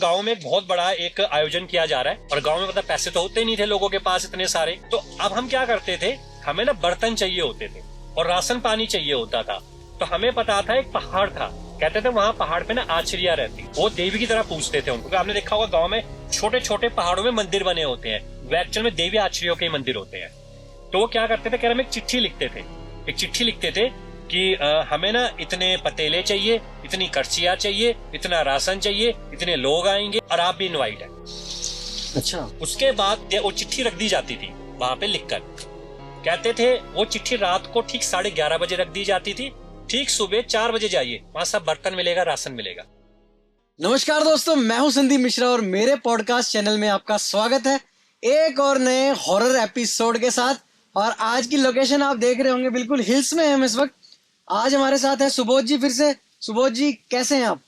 गांव में एक बहुत बड़ा एक आयोजन किया जा रहा है और गांव में मतलब पैसे तो होते नहीं थे लोगों के पास इतने सारे, तो अब हम क्या करते थे, हमें ना बर्तन चाहिए होते थे और राशन पानी चाहिए होता था। तो हमें पता था एक पहाड़ था, कहते थे वहाँ पहाड़ पे ना आचरिया रहती, वो देवी की तरह पूछते थे उनको। आपने देखा होगा गाँव में छोटे छोटे पहाड़ों में मंदिर बने होते हैं, वो एक्चुअल में देवी आचरियों के मंदिर होते हैं। तो वो क्या करते थे, कह रहे हम एक चिट्ठी लिखते थे, एक चिट्ठी लिखते थे कि हमें ना इतने पतेले चाहिए, इतनी करछियां चाहिए, इतना राशन चाहिए, इतने लोग आएंगे और आप भी इनवाइट है। अच्छा। उसके बाद वो चिट्ठी रख दी जाती थी वहां पे लिखकर, कहते थे वो चिट्ठी रात को ठीक 11:30 बजे रख दी जाती थी, ठीक सुबह 4 बजे जाइए, वहां सब बर्तन मिलेगा, राशन मिलेगा। नमस्कार दोस्तों, मैं हूं संदीप मिश्रा और मेरे पॉडकास्ट चैनल में आपका स्वागत है एक और नए हॉरर एपिसोड के साथ। और आज की लोकेशन आप देख रहे होंगे, बिल्कुल हिल्स में है हम इस वक्त। आज हमारे साथ है सुबोध जी। फिर से सुबोध जी, कैसे हैं आप?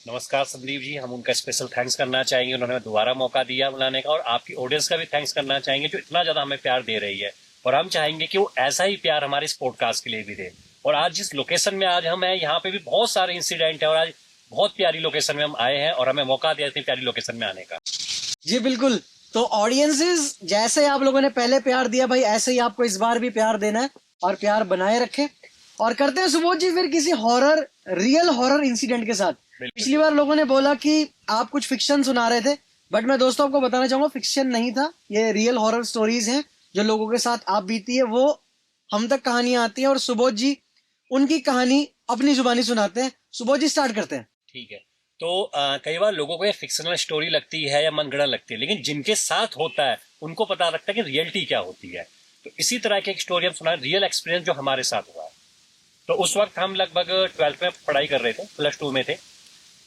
नमस्कार संदीप जी, हम उनका स्पेशल थैंक्स करना चाहेंगे, उन्होंने दोबारा मौका दिया बुलाने का, और आपकी ऑडियंस का भी थैंक्स करना चाहेंगे जो इतना ज्यादा हमें प्यार दे रही है, और हम चाहेंगे कि वो ऐसा ही प्यार हमारे इस पॉडकास्ट के लिए भी दे। और आज जिस लोकेशन में आज हम हैं, यहाँ पे भी बहुत सारे इंसिडेंट है और आज बहुत प्यारी लोकेशन में हम आए हैं और हमें मौका दिया इतनी प्यारी लोकेशन में आने का। जी बिल्कुल। तो ऑडियंसेस, जैसे आप लोगों ने पहले प्यार दिया भाई, ऐसे ही आपको इस बार भी प्यार देना है और प्यार बनाए रखें। और करते हैं सुबोध जी फिर किसी हॉरर, रियल हॉरर इंसिडेंट के साथ। पिछली बार लोगों ने बोला कि आप कुछ फिक्शन सुना रहे थे, बट मैं दोस्तों आपको बताना चाहूंगा फिक्शन नहीं था, ये रियल हॉरर स्टोरीज हैं जो लोगों के साथ आप बीती है, वो हम तक कहानियां आती हैं और सुबोध जी उनकी कहानी अपनी जुबानी सुनाते हैं। सुबोध जी, स्टार्ट करते हैं। ठीक है। तो कई बार लोगों को ये फिक्शनल स्टोरी लगती है या मनगढ़ंत लगती है, लेकिन जिनके साथ होता है उनको पता लगता है कि रियलिटी क्या होती है। तो इसी तरह की एक स्टोरी हम सुना, रियल एक्सपीरियंस जो हमारे साथ हुआ है। तो उस वक्त हम लगभग 12th में पढ़ाई कर रहे थे, +2 में थे।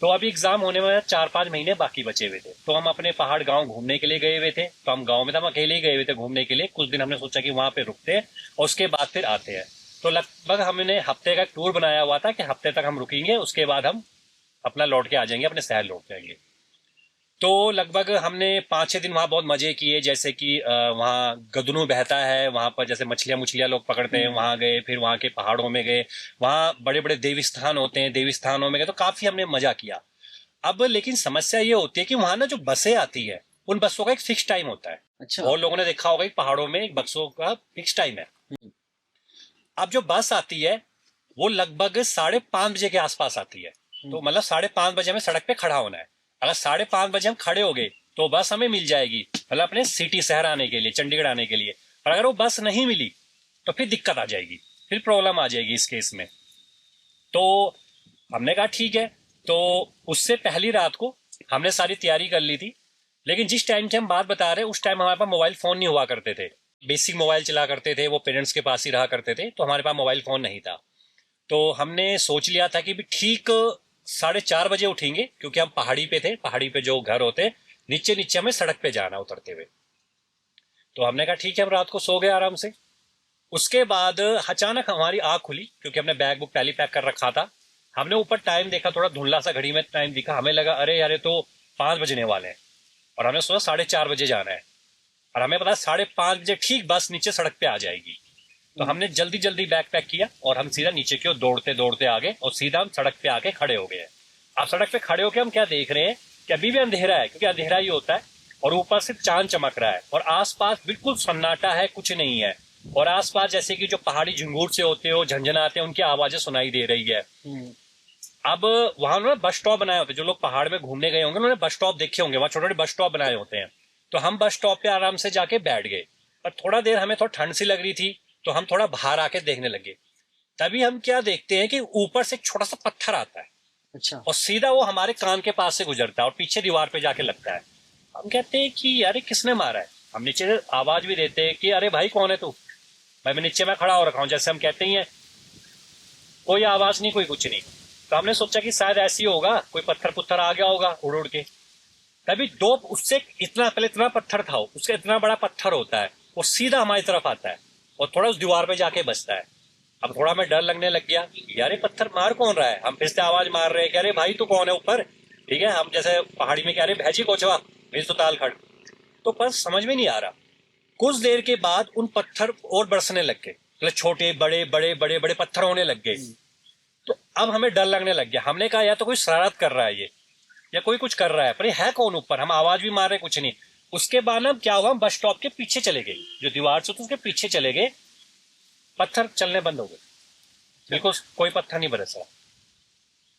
तो अभी एग्जाम होने में 4-5 महीने बाकी बचे हुए थे। तो हम अपने पहाड़ गांव घूमने के लिए गए हुए थे। तो हम गांव में हम अकेले ही गए हुए थे घूमने के लिए। कुछ दिन हमने सोचा कि वहां पे रुकते हैं और उसके बाद फिर आते हैं। तो लगभग हमने हफ्ते का टूर बनाया हुआ था कि हफ्ते तक हम रुकेंगे, उसके बाद हम अपना लौट के आ जाएंगे, अपने शहर लौट जाएंगे। तो लगभग हमने 5-6 दिन वहाँ बहुत मजे किए, जैसे कि वहाँ गदनू बहता है, वहाँ पर जैसे मछलियाँ लोग पकड़ते हैं, वहाँ गए, फिर वहाँ के पहाड़ों में गए, वहाँ बड़े बड़े देवी स्थान होते हैं, देवी स्थानों में गए, तो काफी हमने मजा किया। अब लेकिन समस्या ये होती है कि वहाँ ना जो बसें आती है, उन बसों का एक फिक्स टाइम होता है। अच्छा। बहुत लोगों ने देखा होगा कि पहाड़ों में एक बसों का फिक्स टाइम है। अब जो बस आती है वो लगभग 5:30 बजे के आसपास आती है। तो मतलब 5:30 बजे हमें सड़क पे खड़ा होना है। अगर 5:30 बजे हम खड़े हो गए तो बस हमें मिल जाएगी, मतलब अपने सिटी शहर आने के लिए, चंडीगढ़ आने के लिए। और अगर वो बस नहीं मिली तो फिर दिक्कत आ जाएगी, फिर प्रॉब्लम आ जाएगी इस केस में। तो हमने कहा ठीक है। तो उससे पहली रात को हमने सारी तैयारी कर ली थी, लेकिन जिस टाइम की हम बात बता रहे हैं उस टाइम हमारे पास मोबाइल फोन नहीं हुआ करते थे। बेसिक मोबाइल चला करते थे, वो पेरेंट्स के पास ही रहा करते थे, तो हमारे पास मोबाइल फोन नहीं था। तो हमने सोच लिया था कि भी ठीक 4:30 बजे उठेंगे, क्योंकि हम पहाड़ी पे थे, पहाड़ी पे जो घर होते नीचे नीचे हमें सड़क पे जाना उतरते हुए। तो हमने कहा ठीक है, हम रात को सो गए आराम से। उसके बाद अचानक हमारी आंख खुली, क्योंकि हमने बैग बुक पहले पैक कर रखा था। हमने ऊपर टाइम देखा, थोड़ा धुंधला सा घड़ी में टाइम दिखा, हमें लगा अरे यार तो 5 बजने वाले हैं, और हमने सोचा 4:30 बजे जाना है, और हमें पता 5:30 बजे ठीक बस नीचे सड़क पे आ जाएगी। तो हमने जल्दी जल्दी बैग पैक किया और हम सीधा नीचे की ओर दौड़ते दौड़ते आ गए, और सीधा हम सड़क पे आके खड़े हो गए। अब सड़क पे खड़े होकर हम क्या देख रहे हैं कि अभी भी अंधेरा है, क्योंकि अंधेरा ही होता है, और ऊपर से चांद चमक रहा है, और आसपास बिल्कुल सन्नाटा है, कुछ नहीं है। और आसपास जैसे कि जो पहाड़ी झंगूर से होते हो, झंझनाते हैं, उनकी आवाजें सुनाई दे रही है। अब वहां उन्होंने बस स्टॉप बनाए होते, जो लोग पहाड़ में घूमने गए होंगे उन्होंने बस स्टॉप देखे होंगे, वहां छोटे छोटे बस स्टॉप बनाए होते हैं। तो हम बस स्टॉप पे आराम से जाके बैठ गए, और थोड़ा देर हमें थोड़ा ठंड सी लग रही थी, तो हम थोड़ा बाहर आके देखने लगे। तभी हम क्या देखते हैं कि ऊपर से एक छोटा सा पत्थर आता है। अच्छा। और सीधा वो हमारे कान के पास से गुजरता है और पीछे दीवार पे जाके लगता है। हम कहते हैं कि अरे किसने मारा है। हम नीचे आवाज भी देते हैं कि अरे भाई कौन है तू। भाई मैं नीचे में खड़ा हो रखा हूँ, जैसे हम कहते ही हैं। कोई आवाज नहीं, कोई कुछ नहीं। तो हमने सोचा कि शायद ऐसी होगा, कोई पत्थर पुत्थर आ गया होगा उड़ उड़ के। तभी दो उससे इतना पहले इतना पत्थर था, उसका इतना बड़ा पत्थर होता है, वो सीधा हमारी तरफ आता है और थोड़ा उस दीवार पे जाके बसता है। अब थोड़ा हमें डर लगने लग गया, यार ये पत्थर मार कौन रहा है। हम फिर से आवाज मार रहे हैं कि अरे भाई तू कौन है ऊपर। ठीक है, हम जैसे पहाड़ी में कह रहे भैजी कोचवा मेरी सुताल खड़। तो पर समझ में नहीं आ रहा। कुछ देर के बाद उन पत्थर और बरसने लग गए, मतलब छोटे बड़े बड़े बड़े बड़े पत्थर होने लग गए। तो अब हमें डर लगने लग गया। हमने कहा या तो कोई शरारत कर रहा है ये। या कोई कुछ कर रहा है, पर ये है कौन ऊपर, हम आवाज भी मार रहे कुछ नहीं। उसके बाद ना क्या हुआ, हम बस स्टॉप के पीछे चले गए, जो दीवार से उसके पीछे चले गए, पत्थर चलने बंद हो गए, बिल्कुल कोई पत्थर नहीं बरस रहा।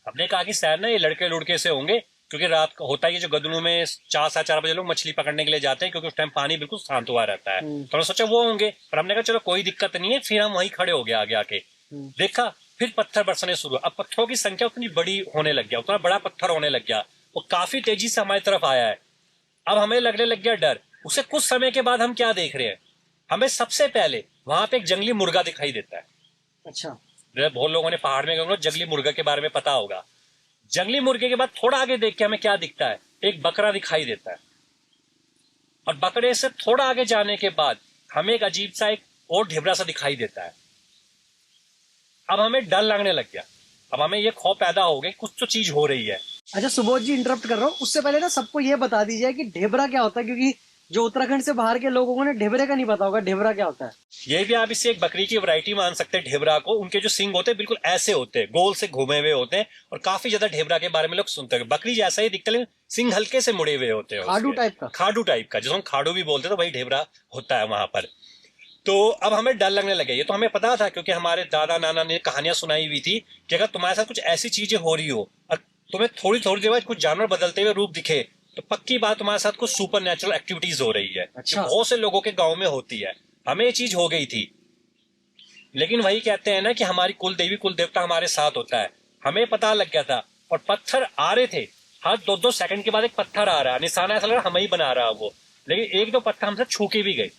हमने कहा कि शायद ना ये लड़के लुड़के से होंगे, क्योंकि रात को होता है जो गदनों में 4-4 बजे लोग मछली पकड़ने के लिए जाते हैं, क्योंकि उस टाइम पानी बिल्कुल शांत हुआ रहता है। तो हमने सोचा वो होंगे, पर हमने कहा चलो कोई दिक्कत नहीं है। फिर हम वहीं खड़े हो गए आगे आके, देखा फिर पत्थर बरसने शुरू। अब पत्थरों की संख्या उतनी बड़ी होने लग गया, उतना बड़ा पत्थर होने लग गया, वो काफी तेजी से हमारी तरफ आया है। अब हमें लगने लग गया डर। उसे कुछ समय के बाद हम क्या देख रहे हैं, हमें सबसे पहले वहां पे एक जंगली मुर्गा दिखाई देता है। अच्छा। बहुत लोगों ने पहाड़ में गए जंगली मुर्गा के बारे में पता होगा। जंगली मुर्गे के बाद थोड़ा आगे देख के हमें क्या दिखता है, एक बकरा दिखाई देता है। और बकरे से थोड़ा आगे जाने के बाद हमें एक अजीब सा एक और ढेबरा सा दिखाई देता है। अब हमें डर लगने लग गया, अब हमें ये खौफ पैदा हो गया कुछ तो चीज हो रही है। अच्छा सुबोध जी, इंटरप्ट कर रहा हूँ, उससे पहले ना सबको ये बता दीजिए कि ढेबरा क्या होता है, क्योंकि जो उत्तराखंड से बाहर के लोगों को ना ढेबरे का नहीं पता होगा, ढेबरा क्या होता है। ये भी आप इससे एक बकरी की वैरायटी मान सकते हैं ढेबरा को। उनके जो सिंग होते हैं बिल्कुल ऐसे होते हैं, गोल से घूमे हुए होते हैं, और काफी ज्यादा ढेबरा के बारे में लोग सुनते हैं। बकरी जैसा ही दिखता है, सिंग हल्के से मुड़े हुए होते हैं, खाडू टाइप का। खाडू टाइप का, जिसको हम खाडू भी बोलते हैं, तो वही ढेबरा होता है वहां पर। तो अब हमें डर लगने लगे। ये तो हमें पता था, क्योंकि हमारे दादा नाना ने कहानियां सुनाई हुई थी कि अगर तुम्हारे साथ कुछ ऐसी चीजें हो रही हो और तुम्हें थोड़ी थोड़ी देर बाद कुछ जानवर बदलते हुए रूप दिखे, तो पक्की बात तुम्हारे साथ कुछ सुपर नेचुरल एक्टिविटीज हो रही है। अच्छा। बहुत से लोगों के गांव में होती है। हमें ये चीज हो गई थी, लेकिन वही कहते हैं ना कि हमारी कुल देवी कुल देवता हमारे साथ होता है। हमें पता लग गया था, और पत्थर आ रहे थे, हर 2-2 सेकंड के बाद एक पत्थर आ रहा है, निशाना ऐसा लग रहा हमें ही बना रहा वो। लेकिन एक दो पत्थर हमसे छू के भी गए।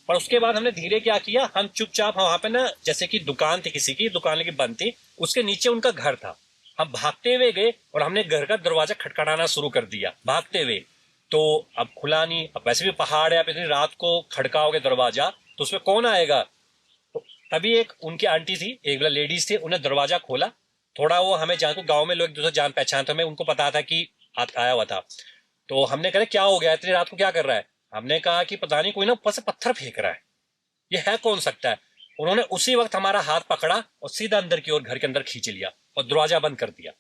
और उसके बाद हमने धीरे क्या किया, हम चुपचाप वहां पे ना, जैसे कि दुकान थी किसी की, दुकान की बंद थी, उसके नीचे उनका घर था, हम भागते हुए गए और हमने घर का दरवाजा खटखटाना शुरू कर दिया भागते हुए। तो अब खुला नहीं, अब वैसे भी पहाड़ है, अब इतनी रात को खड़काओगे दरवाजा तो उसमें कौन आएगा। तो तभी एक उनकी आंटी थी, एक लेडीज थे, उन्हें दरवाजा खोला। थोड़ा वो हमें जान को, गाँव में लोग एक दूसरे जान पहचान, तो हमें उनको पता था कि आया हुआ था। तो हमने कहा क्या हो गया, इतनी रात को क्या कर रहा है। हमने कहा कि पता नहीं कोई ना ऊपर से पत्थर फेंक रहा है, ये है कौन सकता है। उन्होंने उसी वक्त हमारा हाथ पकड़ा और सीधा अंदर की ओर घर के अंदर खींच लिया और दरवाजा बंद कर दिया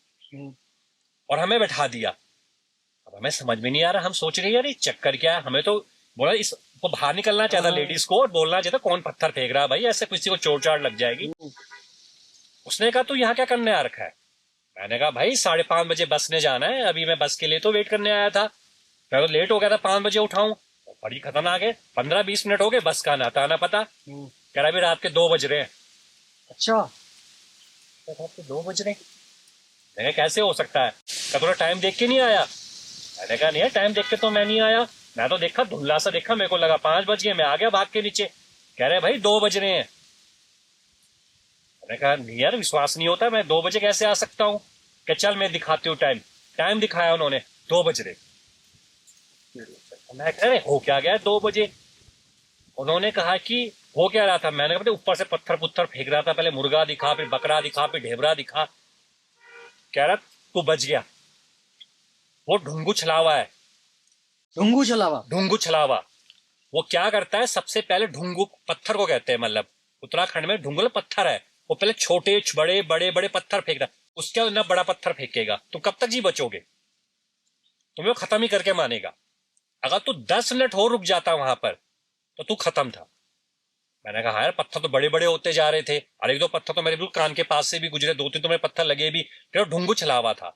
और हमें बैठा दिया। अब हमें समझ में नहीं आ रहा, हम सोच रहे हैं यार ये चक्कर क्या है। हमें तो बोला इसको बाहर निकलना चाहता लेडीज को, और बोलना चाहता कौन पत्थर फेंक रहा है भाई, ऐसे किसी को चोट चाट लग जाएगी। उसने कहा तू यहाँ क्या करने आ रखा है। मैंने कहा भाई 5:30 बजे बस ने जाना है, अभी मैं बस के लिए तो वेट करने आया था, मैं तो लेट हो गया था 5 बजे उठाऊं। बड़ी खतरनाक है, 15-20 मिनट हो गए बस का आना ना पता। कह रहा अभी रात के 2 बज रहे हैं। अच्छा, रात के 2 बज रहे हैं, मैंने कैसे हो सकता है। क्या थोड़ा टाइम देख के नहीं आया। मैंने कहा नहीं है, टाइम देख के तो मैं नहीं आया, मैं तो देखा धुंधला सा देखा, मेरे को लगा 5 बज गए, मैं आ गया भाग के नीचे। कह रहे भाई 2 बज रहे हैं। मैंने कहा नहीं यार विश्वास नहीं होता, मैं 2 बजे कैसे आ सकता हूँ। क्या चल मैं दिखाती हूँ टाइम दिखाया उन्होंने, 2 बज रहे। मैं कह रहे हो क्या गया 2 बजे। उन्होंने कहा कि हो क्या रहा था। मैंने कहा ऊपर से पत्थर पुत्थर फेंक रहा था, पहले मुर्गा दिखा, फिर बकरा दिखा, फिर ढेबरा दिखा। कह रहा तू बच गया, वो ढुंगू छलावा है। ढुंगू छलावा? ढुंगू छलावा वो क्या करता है, सबसे पहले ढुंगू पत्थर को कहते हैं, मतलब उत्तराखंड में ढुंगू पत्थर है, वो पहले छोटे बड़े बड़े बड़े पत्थर फेंक रहा है, उसके बाद ना बड़ा पत्थर फेंकेगा। तो कब तक जी बचोगे, तुम्हें खत्म ही करके मानेगा। अगर तू 10 मिनट और रुक जाता वहां पर तो तू खत्म था। मैंने कहा यार पत्थर तो बड़े बड़े होते जा रहे थे, और 1-2 पत्थर तो मेरे बिल्कुल कान के पास से भी गुजरे, 2-3 तो मेरे पत्थर लगे भी, फिर ढुंगू छलावा था।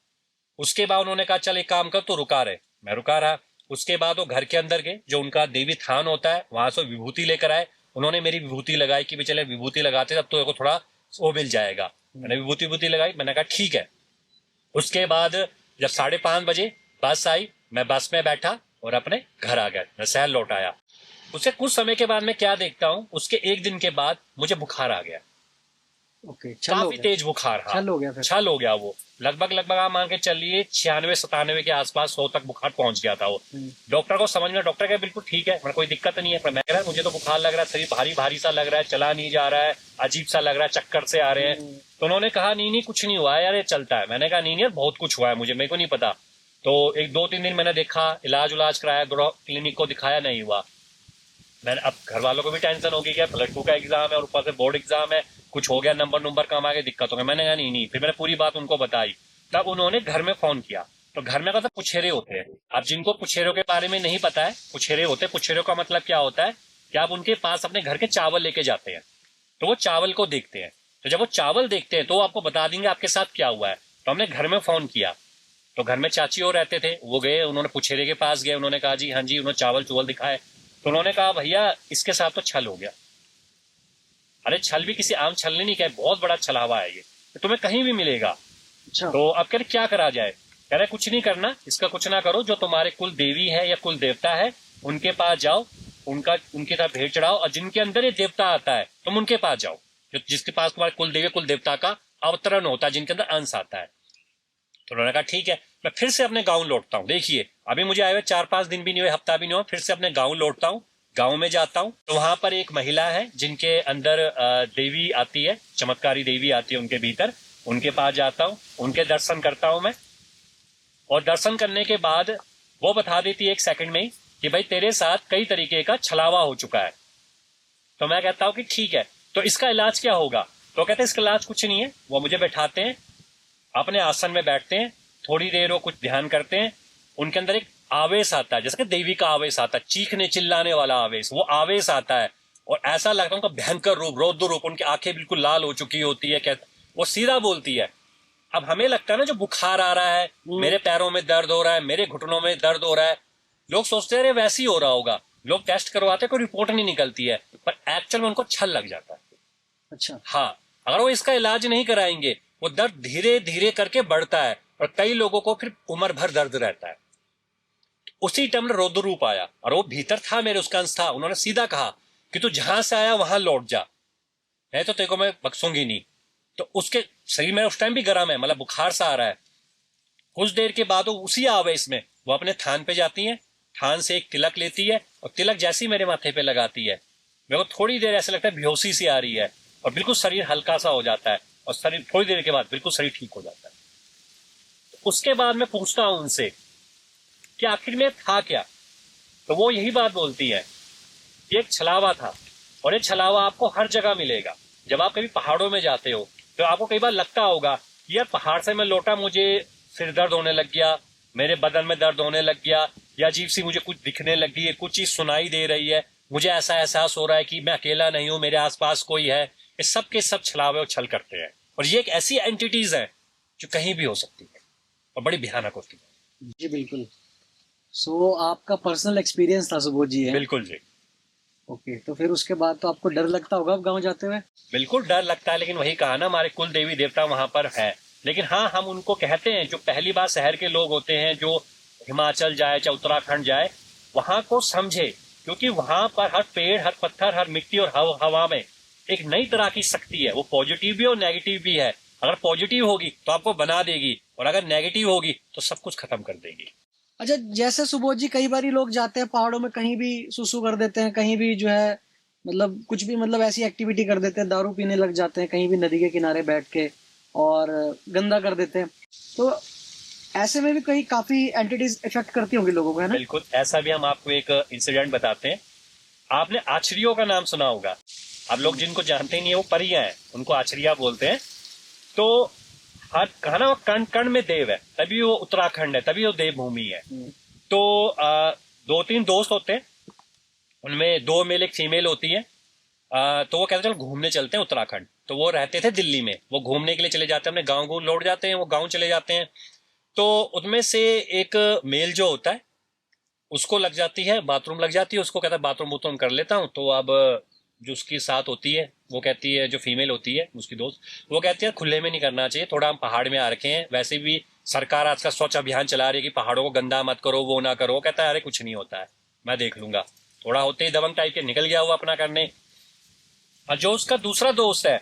उसके बाद उन्होंने कहा चल एक काम कर, तो रुका रहे। मैं रुका रहा। उसके बाद वो घर के अंदर गए, जो उनका देवी थान होता है, वहां से विभूति लेकर आए। उन्होंने मेरी विभूति लगाई कि चले विभूति लगाते तब तो थोड़ा वो मिल जाएगा। मैंने विभूति लगाई, मैंने कहा ठीक है। उसके बाद जब 5:30 बजे बस आई, मैं बस में बैठा और अपने घर आ गया, मैं शहर लौट आया। उसके कुछ समय के बाद मैं क्या देखता हूँ, उसके 1 दिन के बाद मुझे बुखार आ गया। काफी तेज बुखार। हाँ, छल हो गया वो। लगभग आप मान के चलिए 96-97 के आसपास 100 तक बुखार पहुंच गया था वो। डॉक्टर को समझ में, डॉक्टर कहा बिल्कुल ठीक है, कोई दिक्कत नहीं है। मैं कह रहा मुझे तो बुखार लग रहा है, शरीर भारी भारी सा लग रहा है, चला नहीं जा रहा है, अजीब सा लग रहा है, चक्कर से आ रहे हैं। तो उन्होंने कहा नहीं कुछ नहीं हुआ है यार, ये चलता है। मैंने कहा नहीं यार बहुत कुछ हुआ है मुझे, मेरे को नहीं पता। तो 1-2-3 दिन मैंने देखा, इलाज कराया, क्लिनिक को दिखाया, नहीं हुआ। मैंने अब घर वालों को भी टेंशन हो गई, क्या प्लस 2 का एग्जाम है और ऊपर से बोर्ड एग्जाम है, कुछ हो गया, नंबर कम आ गए, दिक्कत हो गई। मैंने कहा नहीं। फिर मैंने पूरी बात उनको बताई, तब उन्होंने घर में फोन किया तो घर में मतलब पुछेरे होते हैं। अब जिनको पुछेरों के बारे में नहीं पता है, पुछेरे होते हैं, पुछेरों का मतलब क्या होता है कि आप उनके पास अपने घर के चावल लेके जाते हैं, तो वो चावल को देखते हैं। तो जब वो चावल देखते हैं तो वो आपको बता देंगे आपके साथ क्या हुआ है। तो हमने घर में फोन किया, तो घर में चाची और रहते थे, वो गए, उन्होंने पुछेरे के पास गए, उन्होंने कहा जी हाँ जी, उन्होंने चावल चुवल दिखाए। तो उन्होंने कहा भैया इसके साथ तो छल हो गया। अरे छल भी किसी आम छल ने नहीं किया, बहुत बड़ा छलावा है ये, तो तुम्हें कहीं भी मिलेगा। अच्छा। तो अब कह रहे क्या करा जाए, कह रहे कुछ नहीं करना, इसका कुछ ना करो, जो तुम्हारे कुल देवी है या कुल देवता है उनके पास जाओ, उनके साथ भेंट चढ़ाओ, और जिनके अंदर ये देवता आता है तुम उनके पास जाओ, जो जिसके पास तुम्हारे कुल देवी कुल देवता का अवतरण होता है, जिनके अंदर अंश आता है। तो उन्होंने कहा ठीक है, मैं फिर से अपने गाँव लौटता हूँ। देखिए अभी मुझे आए हुए 4-5 दिन भी नहीं हुए, हफ्ता भी नहीं हुआ, फिर से अपने गाँव लौटता हूँ। गाँव में जाता हूँ तो वहां पर एक महिला है जिनके अंदर देवी आती है, चमत्कारी देवी आती है उनके भीतर, उनके पास जाता हूँ, उनके दर्शन करता हूँ मैं। और दर्शन करने के बाद वो बता देती है 1 सेकंड में ही कि भाई तेरे साथ कई तरीके का छलावा हो चुका है। तो मैं कहता हूँ कि ठीक है, तो इसका इलाज क्या होगा? तो कहते हैं इसका इलाज कुछ नहीं है। वो मुझे बैठाते हैं, अपने आसन में बैठते हैं, थोड़ी देर वो कुछ ध्यान करते हैं, उनके अंदर एक आवेश आता है, जैसे कि देवी का आवेश आता है, चीखने चिल्लाने वाला आवेश, वो आवेश आता है और ऐसा लगता है उनका भयंकर रूप, रौद्र रूप, उनकी आंखें बिल्कुल लाल हो चुकी होती है। क्या वो सीधा बोलती है। अब हमें लगता है ना जो बुखार आ रहा है, मेरे पैरों में दर्द हो रहा है, मेरे घुटनों में दर्द हो रहा है, लोग सोचते हैं वैसे ही हो रहा होगा, लोग टेस्ट करवाते हैं, कोई रिपोर्ट नहीं निकलती है, पर एक्चुअल में उनको छल लग जाता है। अच्छा। हाँ, अगर वो इसका इलाज नहीं कराएंगे वो दर्द धीरे धीरे करके बढ़ता है और कई लोगों को फिर उम्र भर दर्द रहता है। उसी टाइम रौद्र रूप आया और वो भीतर था मेरे, उसका अंश था। उन्होंने सीधा कहा कि तू जहां से आया वहां लौट जा, नहीं तो तेरे को मैं बख्सूंगी नहीं। तो उसके शरीर में उस टाइम भी गर्म है, मतलब बुखार सा आ रहा है। कुछ देर के बाद वो उसी आवेश में वो अपने थान पे जाती है, थान से एक तिलक लेती है और तिलक जैसी मेरे माथे पे लगाती है, मेरे को थोड़ी देर ऐसा लगता है बेहोशी सी आ रही है और बिल्कुल शरीर हल्का सा हो जाता है और शरीर थोड़ी देर के बाद बिल्कुल शरीर ठीक हो जाता है। उसके बाद मैं पूछता हूं उनसे कि आखिर में था क्या, तो वो यही बात बोलती है, ये एक छलावा था और ये छलावा आपको हर जगह मिलेगा। जब आप कभी पहाड़ों में जाते हो तो आपको कई बार लगता होगा कि यार पहाड़ से मैं लौटा, मुझे सिर दर्द होने लग गया, मेरे बदन में दर्द होने लग गया, या अजीब सी मुझे कुछ दिखने लगी है, कुछ चीज सुनाई दे रही है, मुझे ऐसा एहसास हो रहा है कि मैं अकेला नहीं हूं, मेरे आसपास कोई है। ये सब के सब छलावे और छल करते हैं और ये एक ऐसी एंटिटीज है जो कहीं भी हो सकती है और बड़ी भयानक होती है। जी बिल्कुल। सो आपका पर्सनल एक्सपीरियंस था सुबोध जी है? बिल्कुल जी। ओके, तो फिर उसके बाद तो आपको डर लगता होगा अब गाँव जाते हुए? बिल्कुल डर लगता है, लेकिन वही कहा ना, हमारे कुल देवी देवता वहां पर है। लेकिन हाँ, हम उनको कहते हैं, जो पहली बार शहर के लोग होते हैं, जो हिमाचल जाए चाहे उत्तराखंड जाए, वहां को समझे, क्योंकि वहां पर हर पेड़, हर पत्थर, हर मिट्टी और हवा में एक नई तरह की शक्ति है। वो पॉजिटिव भी और नेगेटिव भी है। अगर पॉजिटिव होगी तो आपको बना देगी और अगर नेगेटिव होगी तो सब कुछ खत्म कर देगी। अच्छा, जैसे सुबोध जी कई बार लोग जाते हैं पहाड़ों में, कहीं भी सुसु कर देते हैं, कहीं भी जो है मतलब कुछ भी मतलब ऐसी एक्टिविटी कर देते हैं, दारू पीने लग जाते हैं, कहीं भी नदी के किनारे बैठ के और गंदा कर देते हैं, तो ऐसे में भी कई काफी एंटिटीज इफेक्ट करती होंगी लोगों को, है ना? बिल्कुल, ऐसा भी हम आपको एक इंसिडेंट बताते हैं। आपने आचरियों का नाम सुना होगा। आप लोग जिनको जानते नहीं है, वो परियां हैं, उनको आचरिया बोलते हैं। तो हर कहा ना, वो कण कण में देव है, तभी वो उत्तराखंड है, तभी वो देवभूमि है। तो 2-3 दोस्त होते हैं, उनमें 2 मेल 1 फीमेल होती है। तो वो कहते हैं चलो घूमने चलते हैं उत्तराखंड। तो वो रहते थे दिल्ली में, वो घूमने के लिए चले जाते हैं, अपने गाँव लौट जाते हैं, वो गाँव चले जाते हैं। तो उनमें से एक मेल जो होता है उसको लग जाती है, बाथरूम लग जाती है, उसको कहता है बाथरूम कर लेता हूँ। तो अब जो उसकी साथ होती है वो कहती है, जो फीमेल होती है उसकी दोस्त, वो कहती है खुले में नहीं करना चाहिए, थोड़ा हम पहाड़ में आ रखे हैं, वैसे भी सरकार आज का स्वच्छ अभियान चला रही है कि पहाड़ों को गंदा मत करो, वो ना करो। वो कहता है अरे कुछ नहीं होता है, मैं देख लूंगा। थोड़ा होते ही दबंग टाइप के निकल गया वो अपना करने। और जो उसका दूसरा दोस्त है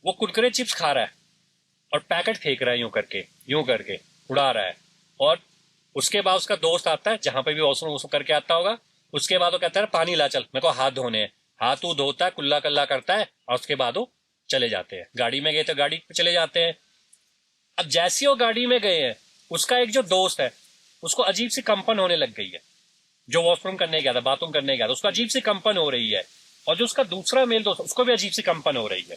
वो कुरकुरे चिप्स खा रहा है और पैकेट फेंक रहा है, यूं करके उड़ा रहा है। और उसके बाद उसका दोस्त आता है, जहां पे भी वॉशरूम करके आता होगा, उसके बाद वो कहता है पानी ला चल, मेरे को हाथ धोने हैं। हाथ वो धोता है, कुल्ला कल्ला करता है और उसके बाद वो चले जाते हैं। गाड़ी में गए तो गाड़ी पे चले जाते हैं। अब जैसे वो गाड़ी में गए हैं, उसका एक जो दोस्त है उसको अजीब सी कंपन होने लग गई है। जो वॉशरूम करने गया था, बाथरूम करने गया था, उसको अजीब सी कंपन हो रही है। और जो उसका दूसरा मेल दोस्त, उसको भी अजीब सी कंपन हो रही है।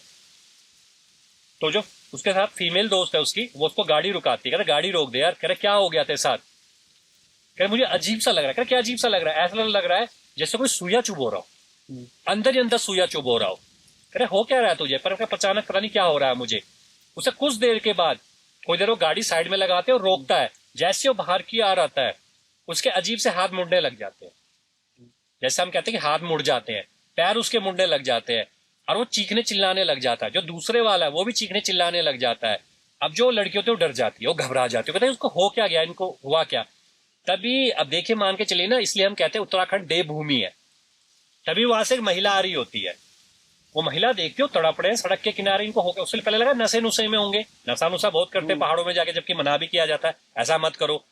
तो जो उसके साथ फीमेल दोस्त है उसकी, वो उसको गाड़ी रुकाती है, कह रहा गाड़ी रोक दे यार, कह रहा क्या हो गया तेरे साथ, कह रहा मुझे अजीब सा लग रहा है, कह रहा क्या अजीब सा लग रहा है, ऐसा लग रहा है जैसे कोई सुइया चुभ हो रहा हो, अंदर ही अंदर सुइया चुभ हो रहा हो, कह रहा हो क्या रहा है तुझे, पर अचानक पता नहीं क्या हो रहा है मुझे। उसे कुछ देर के बाद कोई देर वो गाड़ी साइड में लगाते हैं और रोकता है, जैसे वो बाहर की आ रहा है उसके अजीब से हाथ मुड़ने लग जाते हैं, जैसे हम कहते हैं कि हाथ मुड़ जाते हैं, पैर उसके मुड़ने लग जाते हैं, और वो चीखने चिल्लाने लग जाता है, जो दूसरे वाला है वो भी चीखने चिल्लाने लग जाता है। अब जो लड़की होती है वो डर जाती है, वो घबरा जाती है, कहते हैं उसको हो क्या गया, इनको हुआ क्या। तभी अब देखिए मान के चलिए ना, इसलिए हम कहते हैं उत्तराखंड देवभूमि है। तभी वहां से एक महिला आ रही होती है, वो महिला देखती हो तड़प रहे हैं सड़क के किनारे, इनको हो गया, उससे पहले लगा नशे नुशे में होंगे, नशा नुशा बहुत करते हैं पहाड़ों में जाके, जबकि मना भी किया जाता है ऐसा मत करो।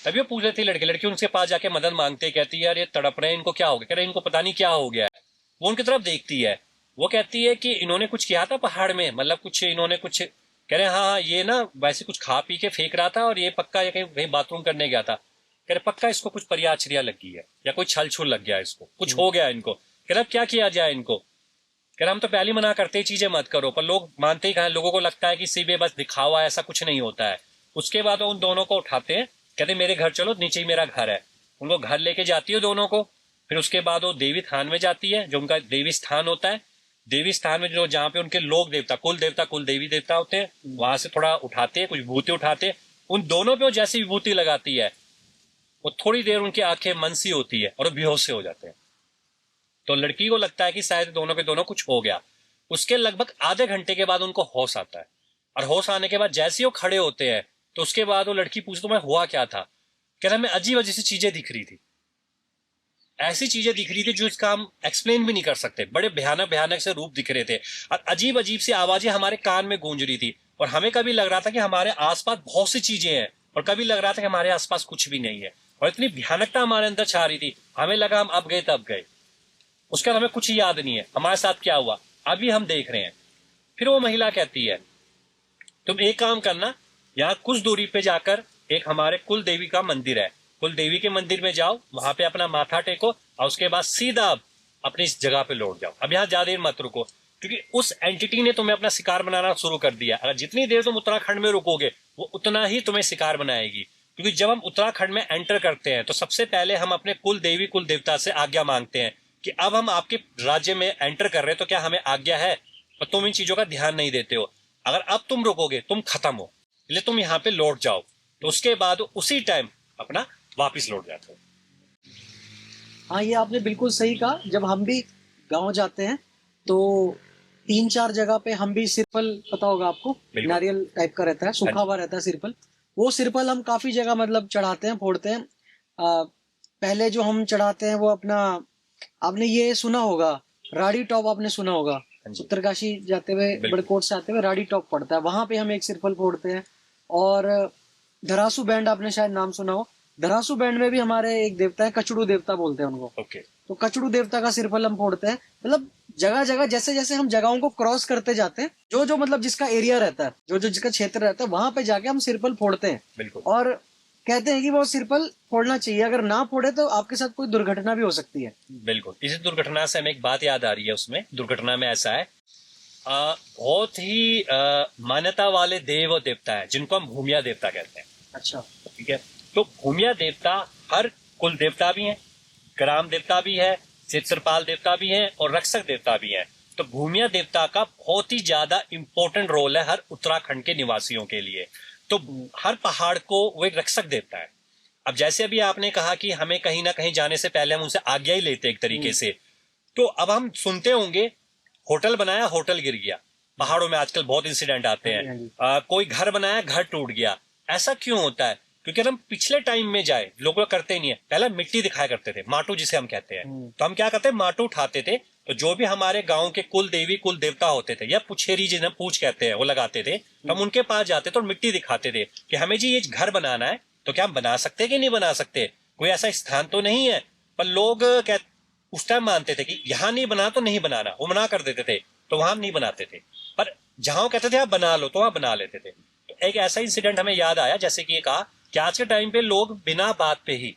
तभी वो पूछ लेती है लड़की उनके पास जाके मदद मांगते, कहती है यार ये तड़प रहे हैं, इनको क्या हो गया, कह रहे इनको पता नहीं क्या हो गया है। वो उनकी तरफ देखती है, वो कहती है कि इन्होंने कुछ किया था पहाड़ में, मतलब कुछ इन्होंने कुछ, कह रहे हाँ ये ना वैसे कुछ खा पी के फेंक रहा था और ये पक्का ये कहीं बाथरूम करने गया था, कह रहे पक्का इसको कुछ परियाचरिया लग गई है या कोई छल छुल लग गया, इसको कुछ हो गया इनको, कह रहे अब क्या किया जाए इनको, कह रहे हम तो पहले मना करते ही चीजें मत करो, पर लोग मानते ही कहा, लोगों को लगता है कि सीबे बस दिखावा, ऐसा कुछ नहीं होता है। उसके बाद उन दोनों को उठाते हैं, कहते मेरे घर चलो, नीचे ही मेरा घर है, उनको घर लेके जाती है दोनों को। फिर उसके बाद वो देवी थान में जाती है, जो उनका देवी स्थान होता है, देवी स्थान में जो जहाँ पे उनके लोक देवता कुल देवी देवता होते हैं, वहां से थोड़ा उठाते हैं, कुछ विभूति उठाते हैं, उन दोनों पे वो जैसी विभूति लगाती है, वो थोड़ी देर उनकी आंखें मन सी होती है और वो बेहोश से हो जाते हैं। तो लड़की को लगता है कि शायद दोनों के दोनों कुछ हो गया। उसके लगभग आधे घंटे के बाद उनको होश आता है, और होश आने के बाद जैसे ही वो खड़े होते हैं, तो उसके बाद वो लड़की पूछती मैं हुआ क्या था, कह रहा मैं अजीब अजीब सी चीजें दिख रही थी, ऐसी चीजें दिख रही थी जो इसका हम एक्सप्लेन भी नहीं कर सकते, बड़े भयानक भयानक से रूप दिख रहे थे, और अजीब अजीब सी आवाजें हमारे कान में गूंज रही थी, और हमें कभी लग रहा था कि हमारे आसपास बहुत सी चीजें हैं, और कभी लग रहा था कि हमारे आसपास कुछ भी नहीं है, और इतनी भयानकता हमारे अंदर छा रही थी, हमें लगा हम अब गए तब गए। उसके बाद हमें कुछ याद नहीं है हमारे साथ क्या हुआ, अभी हम देख रहे हैं। फिर वो महिला कहती है तुम एक काम करना, यहाँ कुछ दूरी पे जाकर एक हमारे कुल देवी का मंदिर है, कुल देवी के मंदिर में जाओ, वहां पे अपना माथा टेको, और उसके बाद सीधा अपनी इस जगह पे लौट जाओ, अब यहाँ ज्यादा देर मत रुको, क्योंकि उस एंटिटी ने तुम्हें अपना शिकार बनाना शुरू कर दिया। अगर जितनी देर तुम उत्तराखंड में रुकोगे वो उतना ही तुम्हें शिकार बनाएगी, क्योंकि जब हम उत्तराखंड में एंटर करते हैं तो सबसे पहले हम अपने कुल देवी कुल देवता से आज्ञा मांगते हैं कि अब हम आपके राज्य में एंटर कर रहे हैं, तो क्या हमें आज्ञा है, और तुम इन चीजों का ध्यान नहीं देते हो, अगर अब तुम रुकोगे तुम खत्म हो, इसलिए तुम यहाँ पे लौट जाओ। तो उसके बाद उसी टाइम अपना वापिस लौट जाते हो। हाँ, ये आपने बिल्कुल सही कहा। जब हम भी गांव जाते हैं तो 3-4 जगह पे हम भी सिरफल, पता होगा आपको, नारियल टाइप का रहता है, सूखा हुआ रहता है सिरफल, वो सिरफल हम काफी जगह मतलब चढ़ाते हैं, फोड़ते हैं। पहले जो हम चढ़ाते हैं वो अपना, आपने ये सुना होगा राड़ी टॉप, आपने सुना होगा, उत्तरकाशी जाते हुए बड़कोट से आते हुए राड़ी टॉप पड़ता है, वहां पे हम एक सिरफल फोड़ते हैं। और धरासू बैंड, आपने शायद नाम सुना हो, धरासू बैंड में भी हमारे एक देवता है, कचड़ू देवता बोलते हैं उनको। तो कचड़ू देवता का सिरफल हम फोड़ते हैं। मतलब जगह जगह जैसे जैसे हम जगहों को क्रॉस करते जाते हैं, जो जो मतलब जिसका एरिया रहता है, जो जो जिसका क्षेत्र रहता है, वहां पे जाके हम सिरफल फोड़ते हैं। और कहते हैं कि वो सिरफल फोड़ना चाहिए, अगर ना फोड़े तो आपके साथ कोई दुर्घटना भी हो सकती है। बिल्कुल, इसी दुर्घटना से हमें एक बात याद आ रही है। उसमें दुर्घटना में ऐसा है, बहुत ही मान्यता वाले देव देवता है जिनको हम भूमिया देवता कहते हैं। अच्छा, ठीक है। तो भूमिया देवता हर कुल देवता भी हैं, ग्राम देवता भी है, क्षेत्रपाल देवता भी है, और रक्षक देवता भी है। तो भूमिया देवता का बहुत ही ज्यादा इंपॉर्टेंट रोल है हर उत्तराखंड के निवासियों के लिए। तो हर पहाड़ को वो एक रक्षक देवता है। अब जैसे अभी आपने कहा कि हमें कहीं ना कहीं जाने से पहले हम उनसे आज्ञा ही लेते एक तरीके से, तो अब हम सुनते होंगे होटल बनाया, होटल गिर गया, पहाड़ों में आजकल बहुत इंसिडेंट आते हैं। कोई घर बनाया, घर टूट गया। ऐसा क्यों होता है? क्योंकि अगर हम पिछले टाइम में जाए, लोग करते नहीं है, पहले मिट्टी दिखाया करते थे, माटू जिसे हम कहते हैं। तो हम क्या करते हैं, माटू उठाते थे, तो जो भी हमारे गांव के कुल देवी कुल देवता होते थे, या पुछेरी जिन्हें पूछ कहते हैं, वो लगाते थे, तो हम उनके पास जाते थे और मिट्टी दिखाते थे कि हमें जी ये घर बनाना है, तो क्या हम बना सकते कि नहीं बना सकते, कोई ऐसा स्थान तो नहीं है। पर लोग उस टाइम मानते थे कि यहाँ नहीं बना तो नहीं बनाना, वो मना कर देते थे, तो वहां हम नहीं बनाते थे। पर जहां कहते थे आप बना लो, तो वहां बना लेते थे। तो एक ऐसा इंसिडेंट हमें याद आया, जैसे कि ये कहा कि आज के टाइम पे लोग बिना बात पे ही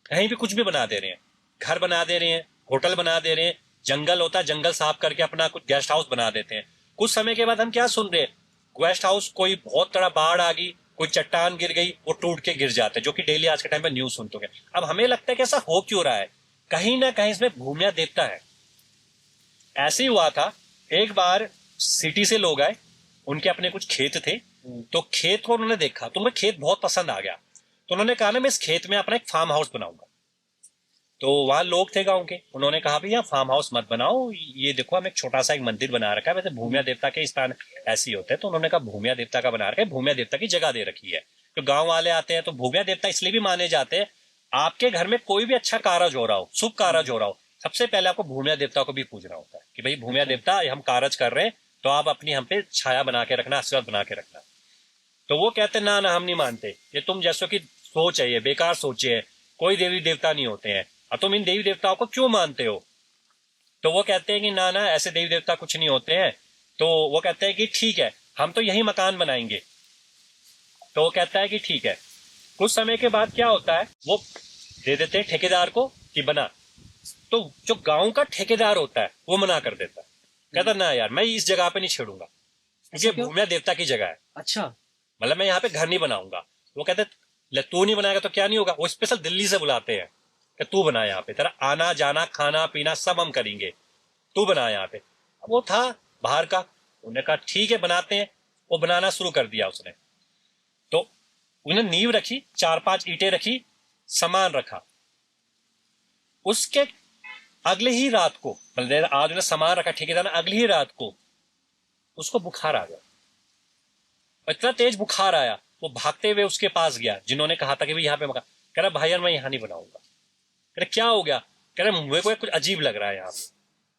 कहीं भी कुछ भी बना दे रहे हैं, घर बना दे रहे हैं, होटल बना दे रहे हैं, जंगल होता है जंगल साफ करके अपना कुछ गेस्ट हाउस बना देते हैं। कुछ समय के बाद हम क्या सुन रहे हैं, गेस्ट हाउस कोई बहुत बड़ा बाढ़ आ गई, कोई चट्टान गिर गई, वो टूट के गिर जाते हैं, जो कि डेली आज के टाइम पे न्यूज सुनते हैं। अब हमें लगता है कि ऐसा हो क्यों रहा है, कहीं ना कहीं इसमें भूमिया देवता है। ऐसे ही हुआ था, एक बार सिटी से लोग आए, उनके अपने कुछ खेत थे, तो खेत को उन्होंने देखा, तो उन्हें खेत बहुत पसंद आ गया, तो उन्होंने कहा ना मैं इस खेत में अपना एक फार्म हाउस बनाऊंगा। तो वहां लोग थे गांव के, उन्होंने कहा भैया फार्म हाउस मत बनाओ, ये देखो हम एक छोटा सा एक मंदिर बना रखा है, वैसे भूमिया देवता के स्थान ऐसे ही होते हैं, तो उन्होंने कहा भूमिया देवता का बना रखा है, भूमिया देवता की जगह दे रखी है। तो गांव वाले आते हैं तो भूमिया देवता इसलिए भी माने जाते हैं, आपके घर में कोई भी अच्छा कारज हो रहा हो, शुभ कारज हो रहा हो, सबसे पहले आपको भूमिया देवता को भी पूजना होता है कि भाई भूमिया देवता हम कारज कर रहे हैं, तो आप अपनी हम पे छाया बना के रखना, आशीर्वाद बना के रखना। तो वो कहते ना ना हम नहीं मानते, ये तुम जैसों की सोच है, ये बेकार सोचे है, कोई देवी देवता नहीं होते हैं, और तुम इन देवी देवताओं को क्यों मानते हो। तो वो कहते हैं कि ना ना ऐसे देवी देवता कुछ नहीं होते हैं। तो वो कहते हैं कि ठीक है हम तो यही मकान बनाएंगे। तो वो कहता है कि ठीक है। कुछ समय के बाद क्या होता है, वो दे देते हैं ठेकेदार को कि बना, तो जो गांव का ठेकेदार होता है वो मना कर देता है, कहता ना यार मैं इस जगह पे नहीं छेड़ूंगा, क्योंकि भूमिया देवता की जगह है, अच्छा, मतलब मैं यहाँ पे घर नहीं बनाऊंगा। वो कहते ले तू नहीं बनाएगा तो क्या नहीं होगा, वो स्पेशल दिल्ली से बुलाते हैं कि तू बना यहाँ पे, तेरा आना जाना खाना पीना सब हम करेंगे, तू बना यहाँ पे। अब वो था बाहर का, उन्होंने कहा ठीक है बनाते हैं। वो बनाना शुरू कर दिया उसने, तो उन्हें नींव रखी, 4-5 ईंटें रखी, सामान रखा। उसके अगले ही रात को, मतलब आज उन्हें सामान रखा ठेकेदार ने, अगली ही रात को उसको बुखार आ गया, इतना तेज बुखार आया, वो भागते हुए उसके पास गया जिन्होंने कहा था कि भाई यहाँ पे मकान। कह रहा भाई यार मैं यहाँ नहीं बनाऊंगा। कह रहा क्या हो गया, कह रहा मुझे को कुछ अजीब लग रहा है यहाँ पे,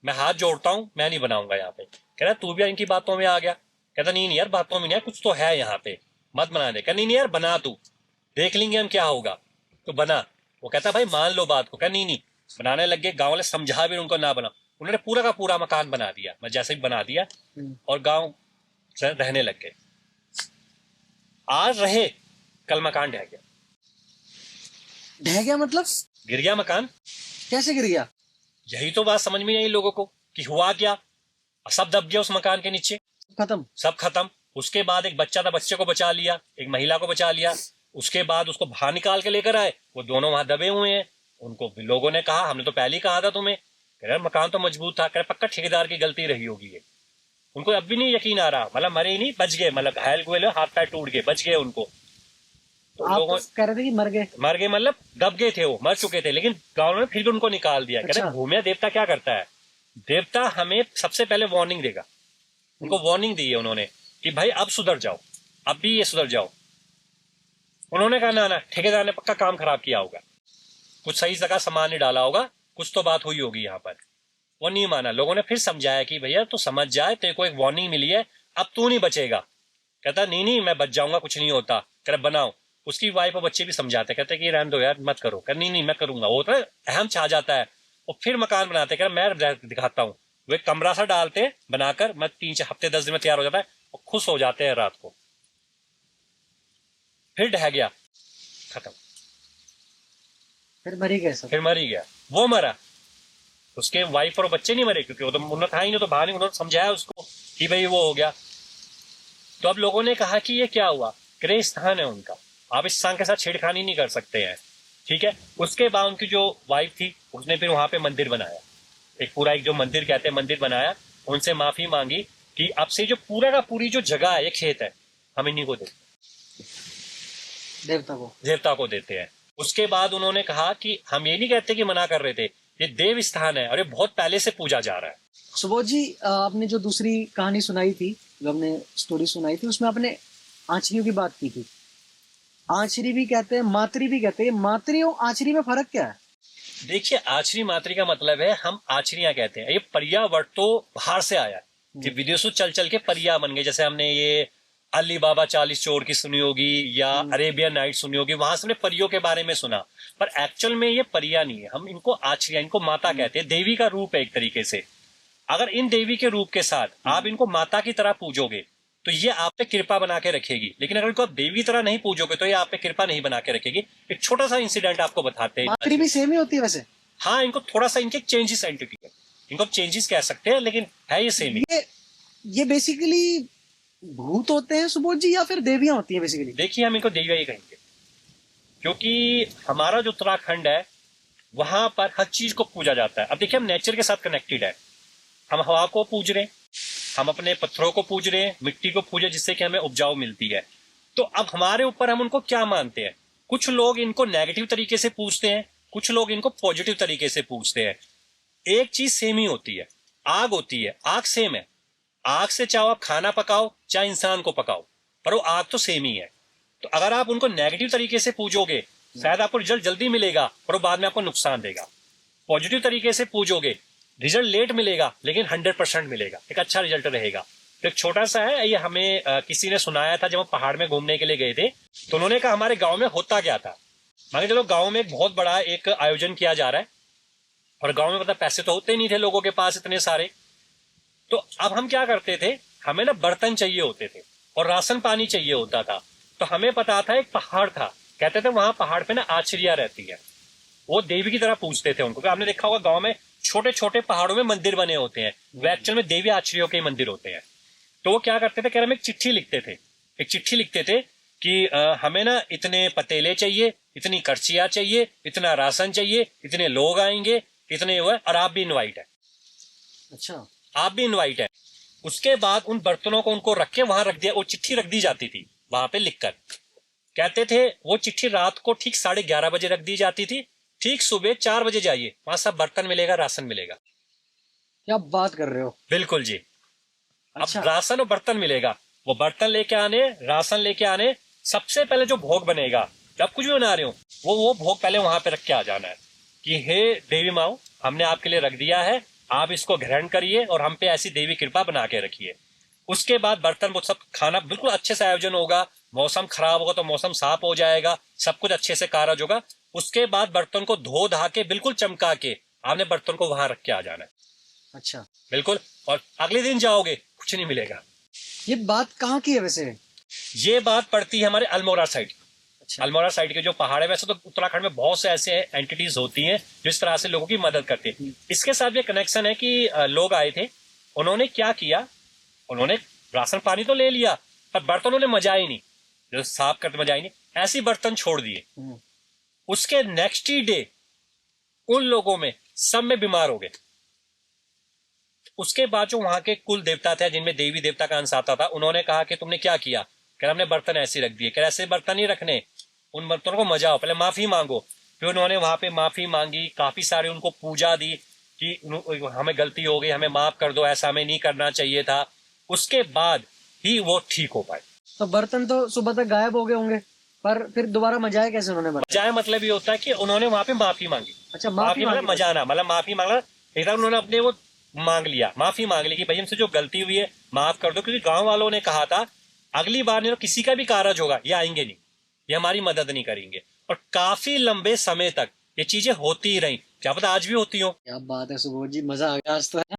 मैं हाथ जोड़ता हूँ मैं नहीं बनाऊंगा यहाँ पे। कह रहा तू भी इनकी बातों में आ गया। कहता नहीं नहीं यार बातों में नहीं है, कुछ तो है यहाँ पे, मत बना दे। कह नहीं नहीं यार बना, तू देख लेंगे हम क्या होगा, तो बना। वो कहता भाई मान लो बात को। कह नहीं नहीं, बनाने लग गए, गाँव वाले समझा भी उनको ना बना, उन्होंने पूरा का पूरा मकान बना दिया, मैं जैसे भी बना दिया, और गाँव रहने लग गए। आज रहे, कल मकान ढह गया। ढह गया मतलब गिर गया मकान। कैसे गिर गया? यही तो बात समझ में नहीं आई लोगों को कि हुआ क्या। सब दब गया उस मकान के नीचे, खत्म, सब खत्म। उसके बाद एक बच्चा था, बच्चे को बचा लिया, एक महिला को बचा लिया। उसके बाद उसको बाहर निकाल के लेकर आए, वो दोनों वहां दबे हुए हैं। उनको लोगों ने कहा हमने तो पहले ही कहा था तुम्हें, कह रहे मकान तो मजबूत था, कह रहे पक्का ठेकेदार की गलती रही होगी ये। उनको अब भी नहीं यकीन आ रहा, मतलब मरे ही नहीं, बच गए, मतलब घायल हुए, हाथ पैर टूट गए, बच गए उनको। तो आप लोगों तो कह रहे थे कि मर गए। मर गए मतलब दब गए थे, वो मर चुके थे, लेकिन गांव ने फिर भी उनको निकाल दिया। अच्छा। कह रहे भूमिया देवता क्या करता है, देवता हमें सबसे पहले वार्निंग देगा। उनको वार्निंग दी है उन्होंने कि भाई अब सुधर जाओ, अब भी ये सुधर जाओ। उन्होंने कहा ना ना ठेकेदार ने पक्का काम खराब किया होगा, कुछ सही जगह सामान नहीं डाला होगा, कुछ तो बात हुई होगी यहाँ पर। वो नहीं माना, लोगों ने फिर समझाया कि भैया तू समझ जाए, तेरे को एक वार्निंग मिली है, अब तू नहीं बचेगा। कहता नहीं नहीं मैं बच जाऊंगा, कुछ नहीं होता। कह रहे बनाओ। उसकी वाइफ और बच्चे भी समझाते, कहते कि रहने दो यार मत करो। कह नहीं नहीं मैं करूंगा। वो तो अहम छा जाता है, वो फिर मकान बनाते। कह मैं दिखाता हूँ। वो एक कमरा सा डालते बनाकर, मैं 3 हफ्ते 10 दिन में तैयार हो जाता है, वो खुश हो जाते हैं रात को। फिर ढह गया, खत्म। फिर मर ही गए सब। फिर मर ही गया, वो मरा, उसके वाइफ और बच्चे नहीं मरे, क्योंकि वो तो उन्होंने था ही नहीं, तो बाहर नहीं, उन्होंने समझाया उसको कि भाई वो हो गया। तो अब लोगों ने कहा कि ये क्या हुआ, ग्रह स्थान है उनका, आप इस स्थान के साथ छेड़खानी नहीं कर सकते हैं, ठीक है। उसके बाद उनकी जो वाइफ थी उसने फिर वहां पे मंदिर बनाया, एक पूरा एक जो मंदिर कहते हैं मंदिर बनाया। उनसे माफी मांगी कि अब से जो पूरा का पूरी जो जगह है, ये खेत है, हम इन्हीं को देते, देवता को देते हैं। उसके बाद उन्होंने कहा कि हम ये नहीं कहते कि मना कर रहे थे, ये देव स्थान है और ये बहुत पहले से पूजा जा रहा है। सुबोध जी, आपने जो दूसरी कहानी सुनाई थी, जो हमने स्टोरी सुनाई थी, उसमें आपने आंचरियों की बात की थी। आंचरी भी कहते हैं, मातरी भी कहते हैं, मातरी और आंचरी में फर्क क्या है? देखिए आचरी मातरी का मतलब है, हम आचरियां कहते हैं, ये परिया वर्ड तो बाहर से आया कि विदेशों चल चल के परिया बन गए। जैसे हमने ये अली बाबा 40 चोर की सुनी होगी, या अरेबियन नाइट सुनी होगी, वहां से हमने परियों के बारे में सुना, पर एक्चुअल में ये परिया नहीं है, हम इनको आचरिया, इनको माता कहते हैं, देवी का रूप है एक तरीके से। अगर इन देवी के रूप के साथ आप इनको माता की तरह पूजोगे तो ये आप पे कृपा बना के रखेगी, लेकिन अगर इनको आप देवी तरह नहीं पूजोगे तो ये आप पे कृपा नहीं बना के रखेगी। एक छोटा सा इंसिडेंट आपको बताते हैं। मातरी भी सेम ही होती है वैसे? हाँ, इनको थोड़ा सा इनके चेंजेस एंटिटी है, इनको चेंजेस कह सकते हैं, लेकिन है ये सेम ही। ये बेसिकली भूत होते हैं सुबोध जी या फिर देवियां होती हैं बेसिकली? देखिए, हम इनको देविया ही कहेंगे, क्योंकि हमारा जो उत्तराखंड है वहां पर हर चीज को पूजा जाता है। अब देखिए, हम नेचर के साथ कनेक्टेड है। हम हवा को पूज रहे हैं, हम अपने पत्थरों को पूज रहे हैं, मिट्टी को पूजे जिससे कि हमें उपजाऊ मिलती है। तो अब हमारे ऊपर हम उनको क्या मानते हैं। कुछ लोग इनको नेगेटिव तरीके से पूछते हैं, कुछ लोग इनको पॉजिटिव तरीके से पूछते हैं। एक चीज सेम ही होती है, आग होती है, आग सेम है। आग से चाहे आप खाना पकाओ चाहे इंसान को पकाओ, पर वो आग तो सेम ही है। तो अगर आप उनको नेगेटिव तरीके से पूजोगे, शायद आपको रिजल्ट जल्दी मिलेगा पर वो बाद में आपको नुकसान देगा। पॉजिटिव तरीके से पूजोगे, रिजल्ट लेट मिलेगा लेकिन 100% मिलेगा, एक अच्छा रिजल्ट रहेगा। तो एक छोटा सा है ये, हमें किसी ने सुनाया था जब हम पहाड़ में घूमने के लिए गए थे, तो उन्होंने कहा हमारे गांव में होता क्या था। मान चलो गांव में एक बहुत बड़ा एक आयोजन किया जा रहा है और गांव में मतलब पैसे तो होते नहीं थे लोगों के पास इतने सारे। तो अब हम क्या करते थे, हमें ना बर्तन चाहिए होते थे और राशन पानी चाहिए होता था। तो हमें पता था एक पहाड़ था, कहते थे वहां पहाड़ पे ना आचरिया रहती है। वो देवी की तरह पूछते थे उनको। आपने देखा होगा गांव में छोटे छोटे पहाड़ों में मंदिर बने होते हैं, वो एक्चुअल में देवी आचरियों के मंदिर होते हैं। तो वो क्या करते थे, कह रहे हम एक चिट्ठी लिखते थे, एक चिट्ठी लिखते थे कि हमें ना इतने पतेले चाहिए, इतनी करछियां चाहिए, इतना राशन चाहिए, इतने लोग आएंगे, इतने वो है, और आप भी इनवाइट है। अच्छा, आप भी इनवाइट है। उसके बाद उन बर्तनों को उनको रख के वहां रख दिया, वो चिट्ठी रख दी जाती थी वहां पे लिखकर। कहते थे वो चिट्ठी रात को ठीक 11:30 बजे रख दी जाती थी, ठीक सुबह 4 बजे जाइए, वहां सब बर्तन मिलेगा, राशन मिलेगा। क्या बात कर रहे हो? बिल्कुल जी। अच्छा। अब राशन और बर्तन मिलेगा, वो बर्तन लेके आने, राशन लेके आने। सबसे पहले जो भोग बनेगा, जब कुछ भी बना रहे हो, वो भोग पहले वहां पे रख के आ जाना है कि हे देवी माँ, हमने आपके लिए रख दिया है, आप इसको ग्रहण करिए और हम पे ऐसी देवी कृपा बना के रखिए। उसके बाद बर्तन वो सब खाना बिल्कुल अच्छे से आयोजन होगा। मौसम खराब होगा तो मौसम साफ हो जाएगा, सब कुछ अच्छे से कारज होगा। उसके बाद बर्तन को धो धा के बिल्कुल चमका के आपने बर्तन को वहां रख के आ जाना है। अच्छा, बिल्कुल। और अगले दिन जाओगे कुछ नहीं मिलेगा। ये बात कहाँ की है वैसे? ये बात पड़ती है हमारे अल्मोड़ा साइड। अच्छा। अल्मोड़ा साइड के जो पहाड़ है, वैसे तो उत्तराखंड में बहुत से ऐसे एंटिटीज होती हैं जो इस तरह से लोगों की मदद करती है। इसके साथ ये कनेक्शन है कि लोग आए थे, उन्होंने क्या किया, उन्होंने राशन पानी तो ले लिया पर बर्तन उन्हें मजा ही नहीं, जो साफ करते मजा ही नहीं, ऐसे बर्तन छोड़ दिए। उसके नेक्स्ट ही डे उन लोगों में सब में बीमार हो गए। उसके बाद जो वहां के कुल देवता थे जिनमें देवी देवता का अंश आता था, उन्होंने कहा कि तुमने क्या किया। कह हमने बर्तन ऐसे रख दिए। कह ऐसे बर्तन नहीं रखने, उन बर्तनों को मजाओ, पहले माफी मांगो। फिर उन्होंने वहां पे माफी मांगी, काफी सारे उनको पूजा दी कि हमें गलती हो गई, हमें माफ कर दो, ऐसा हमें नहीं करना चाहिए था। उसके बाद ही वो ठीक हो पाए। तो बर्तन तो सुबह तक गायब हो गए होंगे, पर फिर दोबारा मजाए कैसे उन्होंने बर्तन? मजाए मतलब ये होता है कि उन्होंने वहां पे माफी मांगी। अच्छा, माफी मतलब मजाना, मतलब माफी मांगना। एक बार उन्होंने अपने वो मांग लिया, माफी मांग ली कि भाई हमसे जो गलती हुई है माफ कर दो। क्योंकि गांव वालों ने कहा था अगली बार नहीं तो किसी का भी कारज होगा ये आएंगे नहीं, ये हमारी मदद नहीं करेंगे। और काफी लंबे समय तक ये चीजें होती ही रही, क्या पता आज भी होती हो। क्या बात है सुबोध जी, मजा आ गया आज तो।